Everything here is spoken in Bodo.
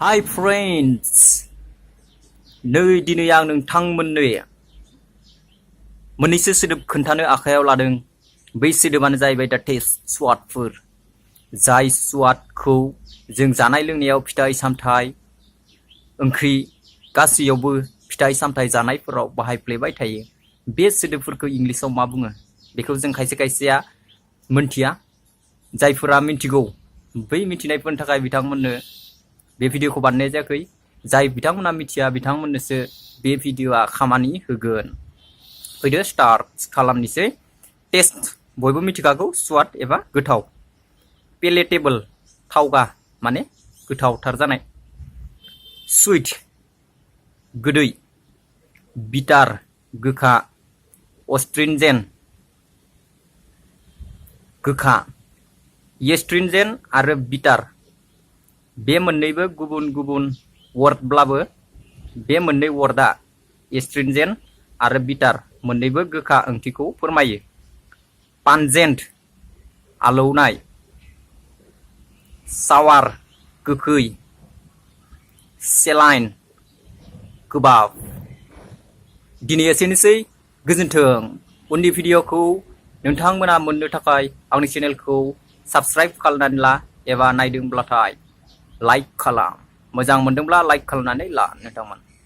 Hi friends, नै दिनै आं नोंथांमोननो मोननैसो सोदोब खोन्थानो आखायाव लादों। बै सोदोबानो जाहैबाय दा टेस्ट स्वादफोर, जाय स्वादखौ जों जानाय लोंनायाव फिथाइ सामथाइ ओंख्रि गासैयावबो फिथाइ सामथाइ जानायफोराव बाहायफ्लेबाय थायो। बे सोदोबफोरखौ इंलिसाव मा बुङो बेखौ जों खायसे खायसेया मोनथिया। जायफोरा मिथिगौ बै मिथिनायफोरनि थाखाय बिथांमोननो बे भिडिअखौ बानायनाय जायाखै। जाय बिथांमोना मिथिया बिथांमोननोसो बे भिडिअआ खामानि होगोन। फैदो स्टार्ट खालामनोसै। टेस्ट बयबो मिथिखागौ, स्वाद एबा गोथाव। पेलेटेबल थावगा माने गोथावथार जानाय। सुइट गोदै। बिटार गोखा। अस्ट्रिंजेन्ट गोखा। एस्ट्रिंजेन्ट आरो बिटार बे मोननैबो गुबुन गुबुन वर्डब्लाबो बे मोननै वर्डआ एस्ट्रिंजेन्ट आरो बिटार मोननैबो गोखा ओंथिखौ फोरमायो। पानजेन्ट आलौनाय। सावार गोखै। सेलाइन गोबाब। दिनै एसेनोसै, गोजोन्थों। उननि भिडिअखौ नोंथांमोना मोननो थाखाय आंनि चेनेलखौ साबस्क्राइब खालामनानै ला, एबा नायदोंब्लाथाय लाइक खालाम। मोजां मोनदोंब्ला लाइक खालामनानै ला नोंथांमोन।